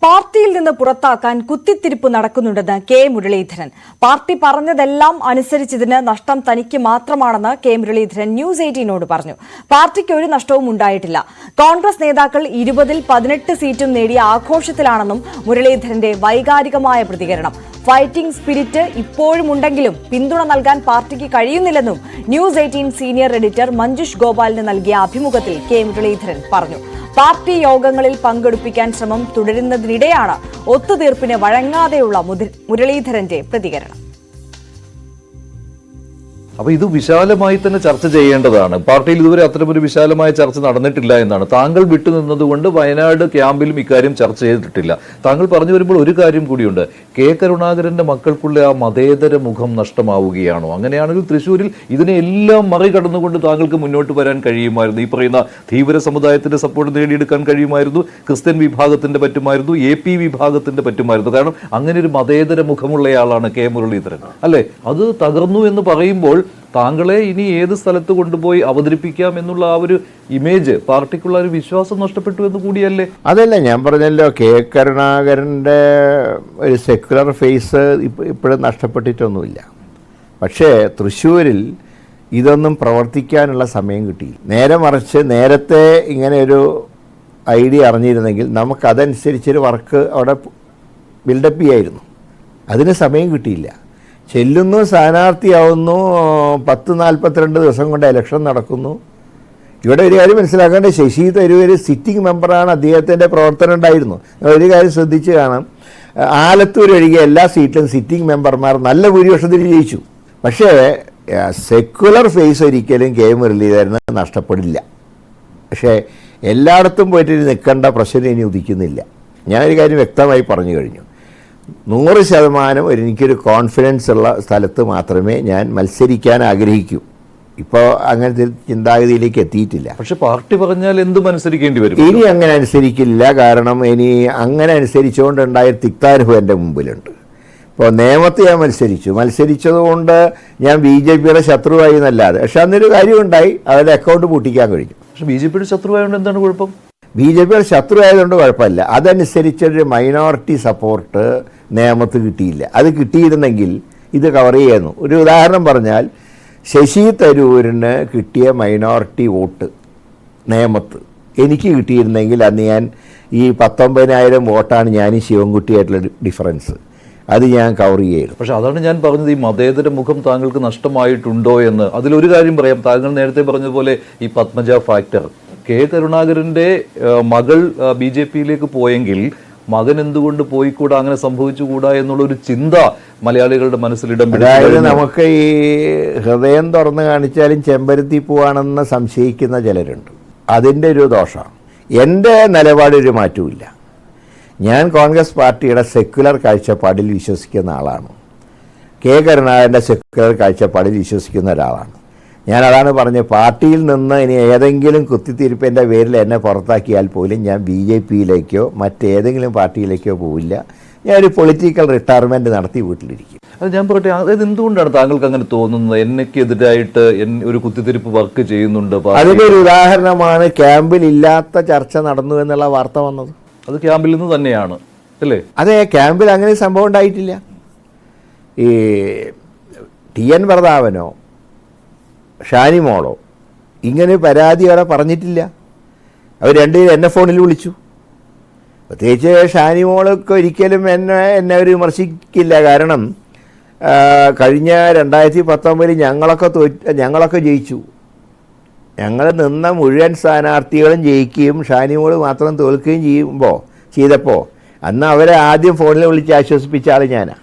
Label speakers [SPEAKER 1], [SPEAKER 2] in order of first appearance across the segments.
[SPEAKER 1] പാർട്ടിയിൽ നിന്ന് പുറത്താക്കാൻ കുത്തിത്തിരിപ്പ് നടക്കുന്നുണ്ടെന്ന് കെ മുരളീധരൻ. പാർട്ടി പറഞ്ഞതെല്ലാം അനുസരിച്ചതിന് നഷ്ടം തനിക്ക് മാത്രമാണെന്ന് കെ മുരളീധരൻ ന്യൂസ് 18നോട് പറഞ്ഞു. പാർട്ടിക്ക് ഒരു നഷ്ടവും ഉണ്ടായിട്ടില്ല. കോൺഗ്രസ് നേതാക്കൾ 20-ൽ 18 സീറ്റും നേടിയ ആഘോഷത്തിലാണെന്നും മുരളീധരന്റെ വൈകാരികമായ പ്രതികരണം. ഫൈറ്റിംഗ് സ്പിരിറ്റ് ഇപ്പോഴും ഉണ്ടെങ്കിലും പിന്തുണ നൽകാൻ പാർട്ടിക്ക് കഴിയുന്നില്ലെന്നും ന്യൂസ് 18 സീനിയർ എഡിറ്റർ മഞ്ജുഷ് ഗോപാലിന് നൽകിയ അഭിമുഖത്തിൽ കെ മുരളീധരൻ പറഞ്ഞു. പാർട്ടി യോഗങ്ങളിൽ പങ്കെടുപ്പിക്കാൻ ശ്രമം തുടരുന്നതിനിടെയാണ് ഒത്തുതീർപ്പിന് വഴങ്ങാതെയുള്ള മുരളീധരന്റെ പ്രതികരണം.
[SPEAKER 2] അപ്പൊ ഇത് വിശാലമായി തന്നെ ചർച്ച ചെയ്യേണ്ടതാണ്. പാർട്ടിയിൽ ഇതുവരെ അത്തരമൊരു വിശാലമായ ചർച്ച നടന്നിട്ടില്ല എന്നാണ്. താങ്കൾ വിട്ടുനിന്നതുകൊണ്ട് വയനാട് ക്യാമ്പിലും ഇക്കാര്യം ചർച്ച ചെയ്തിട്ടില്ല. താങ്കൾ പറഞ്ഞു വരുമ്പോൾ ഒരു കാര്യം കൂടിയുണ്ട്. കെ കരുണാകരന്റെ മക്കൾക്കുള്ള ആ മതേതര മുഖം നഷ്ടമാവുകയാണോ? അങ്ങനെയാണെങ്കിൽ തൃശ്ശൂരിൽ ഇതിനെല്ലാം മറികടന്നുകൊണ്ട് താങ്കൾക്ക് മുന്നോട്ട് വരാൻ കഴിയുമായിരുന്നു. ഈ പറയുന്ന ധീവര സമുദായത്തിന്റെ സപ്പോർട്ട് നേടിയെടുക്കാൻ കഴിയുമായിരുന്നു. ക്രിസ്ത്യൻ വിഭാഗത്തിന്റെ പറ്റുമായിരുന്നു, AP വിഭാഗത്തിന്റെ പറ്റുമായിരുന്നു. കാരണം അങ്ങനെ ഒരു മതേതര മുഖമുള്ളയാളാണ് കെ മുരളീധരൻ, അല്ലെ? അത് തകർന്നു എന്ന് പറയുമ്പോൾ താങ്കളെ ഇനി ഏത് സ്ഥലത്ത് കൊണ്ടുപോയി അവതരിപ്പിക്കാം എന്നുള്ള ആ ഒരു ഇമേജ്, പാർട്ടിക്കുള്ള ഒരു വിശ്വാസം നഷ്ടപ്പെട്ടു എന്ന് കൂടിയല്ലേ?
[SPEAKER 3] അതല്ല, ഞാൻ പറഞ്ഞല്ലോ, കെ കരുണാകരൻ്റെ ഒരു സെക്യുലർ ഫേസ് ഇപ്പോഴും നഷ്ടപ്പെട്ടിട്ടൊന്നുമില്ല. പക്ഷേ തൃശ്ശൂരിൽ ഇതൊന്നും പ്രവർത്തിക്കാനുള്ള സമയം കിട്ടി. നേരെ മറിച്ച് നേരത്തെ ഇങ്ങനെ ഒരു ഐഡിയ അറിഞ്ഞിരുന്നെങ്കിൽ നമുക്കതനുസരിച്ചൊരു വർക്ക് അവിടെ ബിൽഡപ്പ് ചെയ്യായിരുന്നു. അതിന് സമയം കിട്ടിയില്ല. ചെല്ലുന്നു, സ്ഥാനാർത്ഥിയാവുന്നു, 10-42 ദിവസം കൊണ്ട് ഇലക്ഷൻ നടക്കുന്നു. ഇവിടെ ഒരു കാര്യം മനസ്സിലാക്കേണ്ട, ശശി തരൂർ സിറ്റിംഗ് മെമ്പറാണ്. അദ്ദേഹത്തിൻ്റെ പ്രവർത്തനം ഉണ്ടായിരുന്നു. ഒരു കാര്യം ശ്രദ്ധിച്ച് കാണാം, ആലത്തൂർ ഒഴികെ എല്ലാ സീറ്റിലും സിറ്റിംഗ് മെമ്പർമാർ നല്ല ഭൂരിപക്ഷത്തിൽ ജയിച്ചു. പക്ഷേ സെക്യുലർ ഫേസ് ഒരിക്കലും കെ മുരളീധരന് നഷ്ടപ്പെടില്ല. പക്ഷേ എല്ലായിടത്തും പോയിട്ട് നിൽക്കേണ്ട പ്രശ്നം ഇനി ഉദിക്കുന്നില്ല. ഞാനൊരു കാര്യം വ്യക്തമായി പറഞ്ഞു കഴിഞ്ഞു. 100% എനിക്കൊരു കോൺഫിഡൻസ് ഉള്ള സ്ഥലത്ത് മാത്രമേ ഞാൻ മത്സരിക്കാൻ ആഗ്രഹിക്കൂ. ഇപ്പോൾ അങ്ങനത്തെ ചിന്താഗതിയിലേക്ക് എത്തിയിട്ടില്ല.
[SPEAKER 2] പക്ഷെ പാർട്ടി പറഞ്ഞാൽ എന്തും അനുസരിക്കേണ്ടി വരും.
[SPEAKER 3] ഇനി അങ്ങനെ അനുസരിക്കില്ല. കാരണം ഇനി അങ്ങനെ അനുസരിച്ചുകൊണ്ടുണ്ടായ തിക്താനുഭവം എൻ്റെ മുമ്പിലുണ്ട്. ഇപ്പോൾ നേമത്ത് ഞാൻ മത്സരിച്ചതുകൊണ്ട് ഞാൻ BJPയുടെ ശത്രുവായി എന്നല്ലാതെ. പക്ഷെ അന്നൊരു കാര്യമുണ്ടായി, അവരുടെ അക്കൗണ്ട് പൂട്ടിക്കാൻ കഴിഞ്ഞു.
[SPEAKER 2] പക്ഷെ BJPയുടെ ശത്രുവായതുകൊണ്ട് എന്താണ് കുഴപ്പം?
[SPEAKER 3] BJPയുടെ ശത്രു ആയതുകൊണ്ട് കുഴപ്പമില്ല. അതനുസരിച്ചൊരു മൈനോറിറ്റി സപ്പോർട്ട് നേമത്ത് കിട്ടിയില്ല. അത് കിട്ടിയിരുന്നെങ്കിൽ ഇത് കവർ ചെയ്യുന്നു. ഒരു ഉദാഹരണം പറഞ്ഞാൽ, ശശി തരൂരിന് കിട്ടിയ മൈനോറിറ്റി വോട്ട് നേമത്ത് എനിക്ക് കിട്ടിയിരുന്നെങ്കിൽ അന്ന് ഞാൻ ഈ 19,000 വോട്ടാണ് ഞാൻ ശിവൻകുട്ടിയായിട്ടുള്ള ഡിഫറൻസ്, അത് ഞാൻ കവർ ചെയ്യുന്നു.
[SPEAKER 2] പക്ഷെ അതാണ് ഞാൻ പറഞ്ഞത്, ഈ മതേതര മുഖം താങ്കൾക്ക് നഷ്ടമായിട്ടുണ്ടോ എന്ന്. അതിലൊരു കാര്യം പറയാം. താങ്കൾ നേരത്തെ പറഞ്ഞതുപോലെ ഈ പത്മജ ഫാക്ടർ, കെ കരുണാകരന്റെ മകൾ BJPയിലേക്ക് പോയെങ്കിൽ മകൻ എന്തുകൊണ്ട് പോയിക്കൂടാ, അങ്ങനെ സംഭവിച്ചുകൂടാ എന്നുള്ളൊരു ചിന്ത മലയാളികളുടെ മനസ്സിൽ ഇടം പിടിച്ചു.
[SPEAKER 3] അതായത് നമുക്ക് ഈ ഹൃദയം തുറന്നു കാണിച്ചാലും ചെമ്പരത്തി പൂവാണെന്ന് സംശയിക്കുന്ന ചിലരുണ്ട്. അതിൻ്റെ ഒരു ദോഷമാണ്. എൻ്റെ നിലപാടൊരു മാറ്റമില്ല. ഞാൻ കോൺഗ്രസ് പാർട്ടിയുടെ സെക്യുലർ കാഴ്ചപ്പാടിൽ വിശ്വസിക്കുന്ന ആളാണ്. കെ കരുണാകരൻ്റെ സെക്യുലർ കാഴ്ചപ്പാടിൽ വിശ്വസിക്കുന്ന ഒരാളാണ്. ഞാൻ അതാണ് പറഞ്ഞത്, പാർട്ടിയിൽ നിന്ന് ഇനി ഏതെങ്കിലും കുത്തിത്തിരിപ്പിൻ്റെ പേരിൽ എന്നെ പുറത്താക്കിയാൽ പോലും ഞാൻ BJPയിലേക്കോ മറ്റേതെങ്കിലും പാർട്ടിയിലേക്കോ പോവില്ല. ഞാനൊരു പൊളിറ്റിക്കൽ റിട്ടയർമെൻറ്റ് നടത്തി വീട്ടിലിരിക്കും.
[SPEAKER 2] അത് ഞാൻ പറയട്ടെ, അതായത് എന്തുകൊണ്ടാണ് താങ്കൾക്ക് അങ്ങനെ തോന്നുന്നത്? എന്നെക്കെതിരായിട്ട് ഒരു കുത്തിത്തിരിപ്പ് വർക്ക് ചെയ്യുന്നുണ്ട്.
[SPEAKER 3] അതിൻ്റെ ഒരു ഉദാഹരണമാണ് ക്യാമ്പിൽ ഇല്ലാത്ത ചർച്ച നടന്നു എന്നുള്ള വാർത്ത വന്നത്.
[SPEAKER 2] അത് ക്യാമ്പിൽ നിന്ന് തന്നെയാണ്, അല്ലേ?
[SPEAKER 3] അതെ, ക്യാമ്പിൽ അങ്ങനെ സംഭവം ഉണ്ടായിട്ടില്ല. ഈ TN പ്രതാപനോ ഷാനിമോളോ ഇങ്ങനെ പരാതി അവിടെ പറഞ്ഞിട്ടില്ല. അവർ രണ്ടുപേരും എന്നെ ഫോണിൽ വിളിച്ചു. പ്രത്യേകിച്ച് ഷാനിമോളൊക്കെ ഒരിക്കലും എന്നെ അവർ വിമർശിക്കില്ല. കാരണം കഴിഞ്ഞ 2019 ഞങ്ങളൊക്കെ ജയിച്ചു. ഞങ്ങൾ നിന്ന മുഴുവൻ സ്ഥാനാർത്ഥികളും ജയിക്കുകയും ഷാനിമോൾ മാത്രം തോൽക്കുകയും ചെയ്തപ്പോൾ അന്ന് അവരെ ആദ്യം ഫോണിൽ വിളിച്ച് ആശ്വസിപ്പിച്ച ആൾ ഞാനാണ്.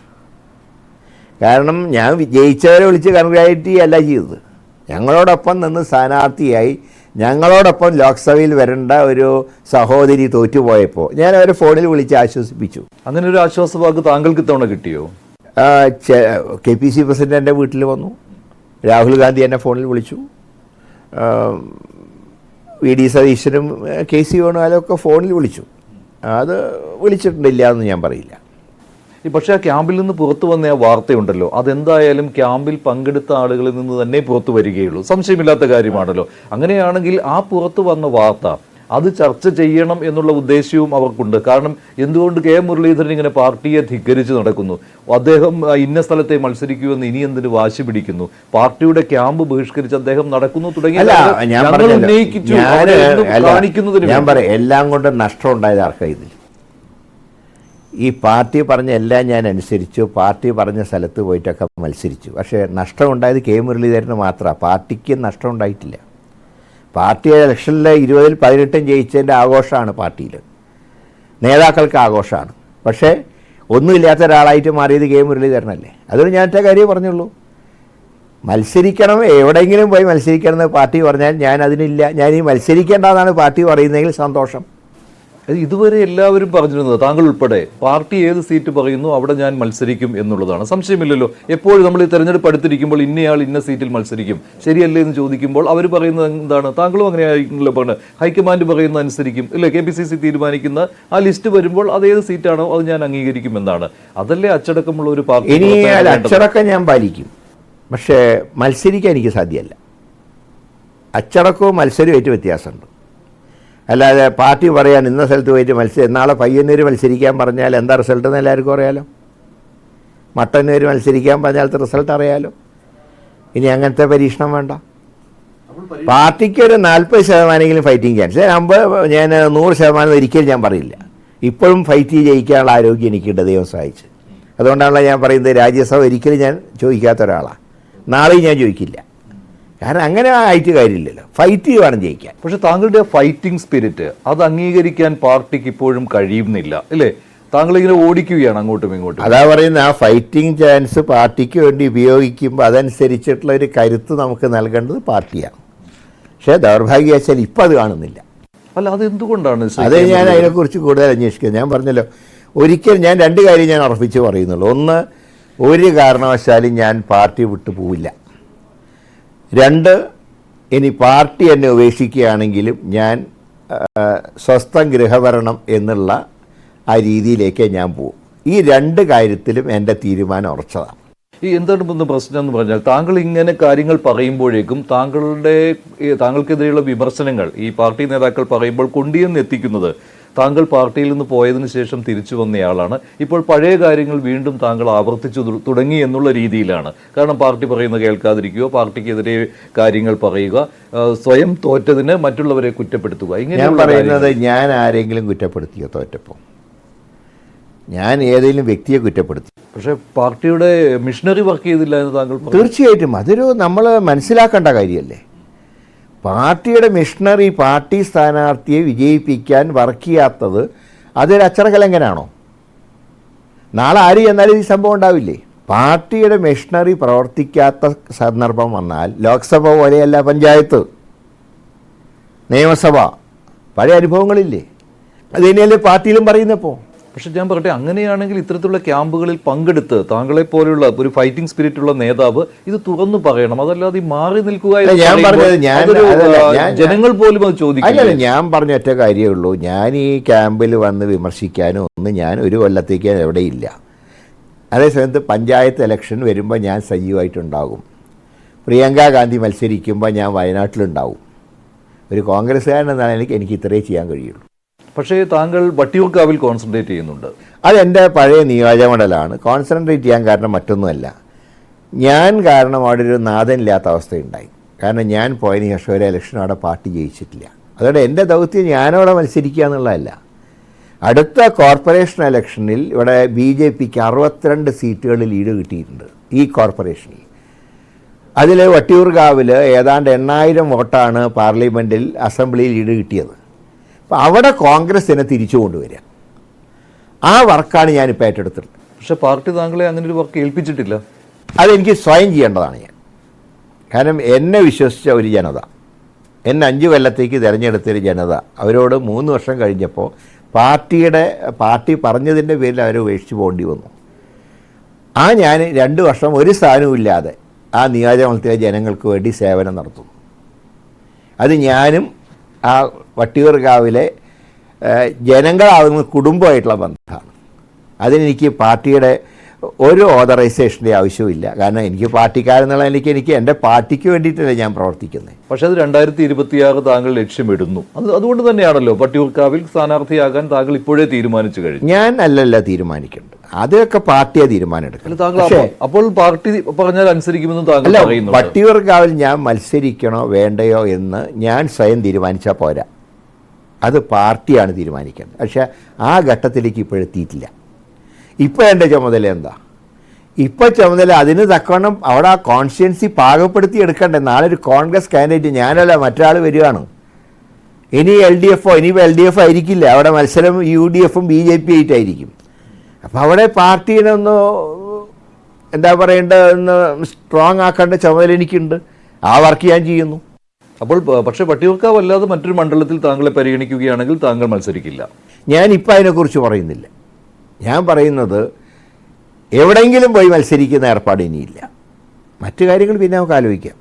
[SPEAKER 3] കാരണം ഞാൻ ജയിച്ചവരെ വിളിച്ച് കൺഗ്രാജുലേറ്റ് അല്ല ചെയ്തത്. ഞങ്ങളോടൊപ്പം നിന്ന് സ്ഥാനാർത്ഥിയായി ഞങ്ങളോടൊപ്പം ലോക്സഭയിൽ വരേണ്ട ഒരു സഹോദരി തോറ്റുപോയപ്പോൾ ഞാൻ അവരെ ഫോണിൽ വിളിച്ച് ആശ്വസിപ്പിച്ചു.
[SPEAKER 2] അങ്ങനെ ഒരു ആശ്വാസവാക്ക് താങ്കൾക്ക് ഇത്തവണ കിട്ടിയോ?
[SPEAKER 3] KPC പ്രസിഡന്റ് എൻ്റെ വീട്ടിൽ വന്നു. രാഹുൽ ഗാന്ധി എന്നെ ഫോണിൽ വിളിച്ചു. VD സതീശനും KC വേണുകാലൊക്കെ ഫോണിൽ വിളിച്ചു. അത് വിളിച്ചിട്ടില്ല എന്ന് ഞാൻ പറയില്ല.
[SPEAKER 2] പക്ഷേ ആ ക്യാമ്പിൽ നിന്ന് പുറത്തു വന്ന ആ വാർത്തയുണ്ടല്ലോ, അതെന്തായാലും ക്യാമ്പിൽ പങ്കെടുത്ത ആളുകളിൽ നിന്ന് തന്നെ പുറത്തു വരികയുള്ളൂ, സംശയമില്ലാത്ത കാര്യമാണല്ലോ. അങ്ങനെയാണെങ്കിൽ ആ പുറത്തു വന്ന വാർത്ത അത് ചർച്ച ചെയ്യണം എന്നുള്ള ഉദ്ദേശ്യവും അവർക്കുണ്ട്. കാരണം എന്തുകൊണ്ട് കെ മുരളീധരൻ ഇങ്ങനെ പാർട്ടിയെ ധിക്കരിച്ച് നടക്കുന്നു? അദ്ദേഹം ഇന്ന സ്ഥലത്തെ മത്സരിക്കുമെന്ന് ഇനി എന്തിന് വാശി പിടിക്കുന്നു? പാർട്ടിയുടെ ക്യാമ്പ് ബഹിഷ്കരിച്ച് അദ്ദേഹം നടക്കുന്നു തുടങ്ങിയ കാണിക്കുന്നതിന്
[SPEAKER 3] ഞാൻ പറയാം, എല്ലാം കൊണ്ട് നഷ്ടം ഉണ്ടായത് ആർക്കാ? ഇതിൽ ഈ പാർട്ടി പറഞ്ഞ എല്ലാം ഞാൻ അനുസരിച്ചു, പാർട്ടി പറഞ്ഞ സ്ഥലത്ത് പോയിട്ടൊക്കെ മത്സരിച്ചു. പക്ഷേ നഷ്ടം ഉണ്ടായത് കെ മുരളീധരന് മാത്രമാണ്, പാർട്ടിക്ക് നഷ്ടം ഉണ്ടായിട്ടില്ല. പാർട്ടി ഇലക്ഷനിൽ 20-18 ജയിച്ചതിൻ്റെ ആഘോഷമാണ് പാർട്ടിയിൽ, നേതാക്കൾക്ക് ആഘോഷമാണ്. പക്ഷേ ഒന്നുമില്ലാത്ത ഒരാളായിട്ട് മാറിയത് കെ മുരളീധരനല്ലേ. അതുകൊണ്ട് ഞാൻ ഒറ്റ കാര്യം പറഞ്ഞുള്ളൂ, മത്സരിക്കണം, എവിടെയെങ്കിലും പോയി മത്സരിക്കണം എന്ന് പാർട്ടി പറഞ്ഞാൽ ഞാൻ അതിനില്ല, ഞാൻ ഈ മത്സരിക്കേണ്ടതാണ് പാർട്ടി പറയുന്നതെങ്കിൽ സന്തോഷം.
[SPEAKER 2] ഇതുവരെ എല്ലാവരും പറഞ്ഞിരുന്നത്, താങ്കൾ ഉൾപ്പെടെ, പാർട്ടി ഏത് സീറ്റ് പറയുന്നു അവിടെ ഞാൻ മത്സരിക്കും എന്നുള്ളതാണ്. സംശയമില്ലല്ലോ. എപ്പോഴും നമ്മൾ ഈ തെരഞ്ഞെടുപ്പ് അടുത്തിരിക്കുമ്പോൾ ഇന്നയാൾ ഇന്ന സീറ്റിൽ മത്സരിക്കും ശരിയല്ലേ എന്ന് ചോദിക്കുമ്പോൾ അവർ പറയുന്നത് എന്താണ്? താങ്കളും അങ്ങനെ ആയിരിക്കുമല്ലോ പറഞ്ഞത്, ഹൈക്കമാൻഡ് പറയുന്നത് അനുസരിക്കും ഇല്ലേ? KPCC തീരുമാനിക്കുന്ന ആ ലിസ്റ്റ് വരുമ്പോൾ അതേത് സീറ്റാണോ അത് ഞാൻ അംഗീകരിക്കും എന്നാണ്. അതല്ലേ അച്ചടക്കമുള്ള ഒരു പാർട്ടി?
[SPEAKER 3] ഇനി അച്ചടക്കം ഞാൻ പാലിക്കും, പക്ഷേ മത്സരിക്കാൻ എനിക്ക് സാധ്യമല്ല. അച്ചടക്കവും മത്സരവുമായിട്ട് വ്യത്യാസമുണ്ട്. അല്ലാതെ പാർട്ടി പറയാൻ ഇന്ന സ്ഥലത്ത് പോയിട്ട് നാളെ പയ്യന്നൂർ മത്സരിക്കാൻ പറഞ്ഞാൽ എന്താ റിസൾട്ട് എന്ന് എല്ലാവർക്കും അറിയാലോ. മട്ടന്നൂർ മത്സരിക്കാൻ പറഞ്ഞാലത്തെ റിസൾട്ട് അറിയാലോ. ഇനി അങ്ങനത്തെ പരീക്ഷണം വേണ്ട. പാർട്ടിക്ക് ഒരു 40% ഫൈറ്റിംഗ് ചാൻസ്, ഞാൻ 100% ഒരിക്കലും ഞാൻ പറയില്ല. ഇപ്പോഴും ഫൈറ്റ് ജയിക്കാനുള്ള ആരോഗ്യം എനിക്കുണ്ട്, ദൈവം സഹായിച്ച്. അതുകൊണ്ടാണല്ലോ ഞാൻ പറയുന്നത്, രാജ്യസഭ ഒരിക്കലും ഞാൻ ചോദിക്കാത്ത ഒരാളാണ്, നാളെയും ഞാൻ ചോദിക്കില്ല. കാരണം അങ്ങനെ ആയിട്ട് കാര്യമില്ലല്ലോ, ഫൈറ്റ് വേണം ജയിക്കാൻ.
[SPEAKER 2] പക്ഷെ താങ്കളുടെ ഫൈറ്റിംഗ് സ്പിരിറ്റ് അത് അംഗീകരിക്കാൻ പാർട്ടിക്ക് ഇപ്പോഴും കഴിയുന്നില്ല അല്ലേ? താങ്കൾ ഇങ്ങനെ ഓടിക്കുകയാണ് അങ്ങോട്ടും ഇങ്ങോട്ടും.
[SPEAKER 3] അതാ പറയുന്നത്, ആ ഫൈറ്റിംഗ് ചാൻസ് പാർട്ടിക്ക് വേണ്ടി ഉപയോഗിക്കുമ്പോൾ അതനുസരിച്ചിട്ടുള്ള ഒരു കരുത്ത് നമുക്ക് നൽകേണ്ടത് പാർട്ടിയാണ്. പക്ഷേ ദൗർഭാഗ്യവശാൽ ഇപ്പം അത് കാണുന്നില്ല.
[SPEAKER 2] അല്ല, അതെന്തുകൊണ്ടാണ്?
[SPEAKER 3] അത് ഞാൻ അതിനെക്കുറിച്ച് കൂടുതൽ അന്വേഷിക്കുന്നത്. ഞാൻ പറഞ്ഞല്ലോ, ഒരിക്കലും ഞാൻ 2 കാര്യം ഞാൻ ഉറപ്പിച്ച് പറയുന്നുള്ളൂ. ഒന്ന്, ഒരു കാരണവശാലും ഞാൻ പാർട്ടി വിട്ടു പോവില്ല. 2, ഇനി പാർട്ടി എന്നെ ഉപേക്ഷിക്കുകയാണെങ്കിലും ഞാൻ സ്വസ്ഥം ഗൃഹഭരണം എന്നുള്ള ആ രീതിയിലേക്ക് ഞാൻ പോകും. ഈ 2 കാര്യത്തിലും എൻ്റെ തീരുമാനം ഉറച്ചതാണ്.
[SPEAKER 2] ഈ എന്താണ് പ്രശ്നം എന്ന് പറഞ്ഞാൽ, താങ്കൾ ഇങ്ങനെ കാര്യങ്ങൾ പറയുമ്പോഴേക്കും താങ്കൾക്കെതിരെയുള്ള വിമർശനങ്ങൾ ഈ പാർട്ടി നേതാക്കൾ പറയുമ്പോൾ കൊണ്ടുവന്ന് എത്തിക്കുന്നത്, താങ്കൾ പാർട്ടിയിൽ നിന്ന് പോയതിനു ശേഷം തിരിച്ചു വന്നയാളാണ്, ഇപ്പോൾ പഴയ കാര്യങ്ങൾ വീണ്ടും താങ്കൾ ആവർത്തിച്ചു തുടങ്ങി എന്നുള്ള രീതിയിലാണ്. കാരണം പാർട്ടി പറയുന്നത് കേൾക്കാതിരിക്കുക, പാർട്ടിക്കെതിരെ കാര്യങ്ങൾ പറയുക, സ്വയം തോറ്റതിന് മറ്റുള്ളവരെ കുറ്റപ്പെടുത്തുക.
[SPEAKER 3] ഞാൻ പറയുന്നത്, ഞാൻ ആരെങ്കിലും കുറ്റപ്പെടുത്തിയോ തോറ്റപ്പോൾ? ഞാൻ ഏതെങ്കിലും വ്യക്തിയെ കുറ്റപ്പെടുത്തി?
[SPEAKER 2] പക്ഷേ പാർട്ടിയുടെ മിഷനറി വർക്ക് ചെയ്തില്ല എന്ന് താങ്കൾ?
[SPEAKER 3] തീർച്ചയായിട്ടും അതൊരു നമ്മൾ മനസ്സിലാക്കേണ്ട കാര്യമല്ലേ. പാർട്ടിയുടെ മിഷണറി പാർട്ടി സ്ഥാനാർത്ഥിയെ വിജയിപ്പിക്കാൻ വർക്ക് ചെയ്യാത്തത് അതൊരു അച്ചടക്കലംഘനാണോ? നാളെ ആര് ചെന്നാലും ഈ സംഭവം ഉണ്ടാവില്ലേ? പാർട്ടിയുടെ മിഷണറി പ്രവർത്തിക്കാത്ത സന്ദർഭം വന്നാൽ ലോക്സഭ പോലെയല്ല പഞ്ചായത്ത്, നിയമസഭ, പഴയ അനുഭവങ്ങളില്ലേ? അത് തന്നെയല്ലേ പാർട്ടിയിലും പറയുന്നപ്പോൾ.
[SPEAKER 2] പക്ഷെ ഞാൻ പറയട്ടെ, അങ്ങനെയാണെങ്കിൽ ഇത്തരത്തിലുള്ള ക്യാമ്പുകളിൽ പങ്കെടുത്ത് താങ്കളെ പോലെയുള്ള ഒരു ഫൈറ്റിംഗ് സ്പിരിറ്റ് ഉള്ള നേതാവ് ഇത് തുറന്നു പറയണം. അതല്ലാതെ മാറി നിൽക്കുക, ജനങ്ങൾ പോലും അത് ചോദിക്കില്ല.
[SPEAKER 3] ഞാൻ പറഞ്ഞ ഒറ്റ കാര്യമേ ഉള്ളൂ, ഞാൻ ഈ ക്യാമ്പിൽ വന്ന് വിമർശിക്കാനോ ഒന്നും ഞാൻ ഒരു കൊല്ലത്തേക്ക് എവിടെയില്ല. അതേസമയത്ത് പഞ്ചായത്ത് ഇലക്ഷൻ വരുമ്പോൾ ഞാൻ സജീവമായിട്ടുണ്ടാകും. പ്രിയങ്ക ഗാന്ധി മത്സരിക്കുമ്പോൾ ഞാൻ വയനാട്ടിലുണ്ടാവും. ഒരു കോൺഗ്രസ്സുകാരൻ എന്നാണ് എനിക്ക് ഇത്രയേ ചെയ്യാൻ കഴിയുള്ളൂ.
[SPEAKER 2] പക്ഷേ താങ്കൾ വട്ടിയൂർക്കാവിൽ കോൺസെൻട്രേറ്റ് ചെയ്യുന്നുണ്ട്.
[SPEAKER 3] അതെൻ്റെ പഴയ നിയോജകമണ്ഡലമാണ്. കോൺസെൻട്രേറ്റ് ചെയ്യാൻ കാരണം മറ്റൊന്നുമല്ല, ഞാൻ കാരണം അവിടെ ഒരു നാഥനില്ലാത്ത അവസ്ഥയുണ്ടായി. കാരണം ഞാൻ പോയതിന് ശേഷം ഒരു ഇലക്ഷൻ അവിടെ പാർട്ടി ജയിച്ചിട്ടില്ല. അതുകൊണ്ട് എൻ്റെ ദൗത്യം ഞാനവിടെ മത്സരിക്കുക എന്നുള്ളതല്ല. അടുത്ത കോർപ്പറേഷൻ ഇലക്ഷനിൽ ഇവിടെ BJPക്ക് 62 സീറ്റുകളിൽ ലീഡ് കിട്ടിയിട്ടുണ്ട് ഈ കോർപ്പറേഷനിൽ. അതിൽ വട്ടിയൂർക്കാവിൽ ഏതാണ്ട് 8000 വോട്ടാണ് പാർലമെൻറ്റിൽ അസംബ്ലിയിൽ ലീഡ് കിട്ടിയത്. അപ്പോൾ അവിടെ കോൺഗ്രസിനെ തിരിച്ചു കൊണ്ടുവരിക, ആ വർക്കാണ് ഞാനിപ്പോൾ ഏറ്റെടുത്തിട്ടുള്ളത്.
[SPEAKER 2] പക്ഷേ പാർട്ടി താങ്കളെ അങ്ങനെ ഒരു വർക്ക് ഏൽപ്പിച്ചിട്ടില്ല.
[SPEAKER 3] അതെനിക്ക് സ്വയം ചെയ്യേണ്ടതാണ് ഞാൻ. കാരണം എന്നെ വിശ്വസിച്ച ഒരു ജനത, എന്നെ 5 കൊല്ലത്തേക്ക് തിരഞ്ഞെടുത്തൊരു ജനത, അവരോട് 3 വർഷം കഴിഞ്ഞപ്പോൾ പാർട്ടി പറഞ്ഞതിൻ്റെ പേരിൽ അവരെ ഉപേക്ഷിച്ച് പോകേണ്ടി വന്നു. ഞാൻ 2 വർഷം ഒരു സ്ഥാനവും ഇല്ലാതെ ആ നിയോജകമണ്ഡലത്തിലെ ജനങ്ങൾക്ക് വേണ്ടി സേവനം നടത്തുന്നു. അത് ഞാനും ആ വട്ടിയൂർക്കാവിലെ ജനങ്ങളാവുന്ന കുടുംബമായിട്ടുള്ള ബന്ധമാണ്. അതിനെനിക്ക് പാർട്ടിയുടെ ഒരു ഓതറൈസേഷൻ്റെ ആവശ്യമില്ല. കാരണം എനിക്ക് പാർട്ടിക്കാരെന്നുള്ള എനിക്ക് എൻ്റെ പാർട്ടിക്ക് വേണ്ടിയിട്ടല്ലേ ഞാൻ പ്രവർത്തിക്കുന്നത്.
[SPEAKER 2] പക്ഷേ അത് 2026 താങ്കൾ ലക്ഷ്യമിടുന്നു. അതുകൊണ്ട് തന്നെയാണല്ലോ വട്ടിയൂർക്കാവിൽ സ്ഥാനാർത്ഥിയാകാൻ താങ്കൾ ഇപ്പോഴേ തീരുമാനിച്ചു കഴിഞ്ഞു.
[SPEAKER 3] ഞാൻ അല്ലല്ല തീരുമാനിക്കേണ്ടത്, അതൊക്കെ പാർട്ടിയെ തീരുമാനം
[SPEAKER 2] താങ്കൾ അപ്പോൾ പാർട്ടി പറഞ്ഞാൽ അനുസരിക്കുമെന്ന് താങ്കൾ പറയുന്നു.
[SPEAKER 3] വട്ടിയൂർക്കാവിൽ ഞാൻ മത്സരിക്കണോ വേണ്ടയോ എന്ന് ഞാൻ സ്വയം തീരുമാനിച്ചാൽ പോരാ, അത് പാർട്ടിയാണ് തീരുമാനിക്കേണ്ടത്. പക്ഷേ ആ ഘട്ടത്തിലേക്ക് ഇപ്പോഴെത്തിയിട്ടില്ല. ഇപ്പോൾ എൻ്റെ ചുമതല എന്താ? ഇപ്പോൾ ചുമതല അതിന് തക്കവണ്ണം അവിടെ ആ കോൺസ്റ്റിറ്റ്യുവൻസി പാകപ്പെടുത്തി എടുക്കണ്ടേ. നാളെ ഒരു കോൺഗ്രസ് കാൻഡിഡേറ്റ് ഞാനല്ല മറ്റൊരാൾ വരികയാണ്. ഇനി LDF ഇനിയിപ്പോൾ LDF ആയിരിക്കില്ല, അവിടെ മത്സരം UDF BJP ആയിട്ടായിരിക്കും. അപ്പോൾ അവിടെ പാർട്ടീനെ ഒന്ന് എന്താ പറയേണ്ടതെന്ന് സ്ട്രോങ് ആക്കേണ്ട ചുമതല എനിക്കുണ്ട്. ആ വർക്ക് ഞാൻ ചെയ്യുന്നു.
[SPEAKER 2] അപ്പോൾ പക്ഷേ വട്ടിയൂർക്കാവ് അല്ലാതെ മറ്റൊരു മണ്ഡലത്തിൽ താങ്കളെ പരിഗണിക്കുകയാണെങ്കിൽ താങ്കൾ മത്സരിക്കില്ല.
[SPEAKER 3] ഞാനിപ്പോൾ അതിനെക്കുറിച്ച് പറയുന്നില്ല. ഞാൻ പറയുന്നത് എവിടെയെങ്കിലും പോയി മത്സരിക്കുന്ന ഏർപ്പാട് ഇനിയില്ല. മറ്റു കാര്യങ്ങൾ പിന്നെ നമുക്ക് ആലോചിക്കാം.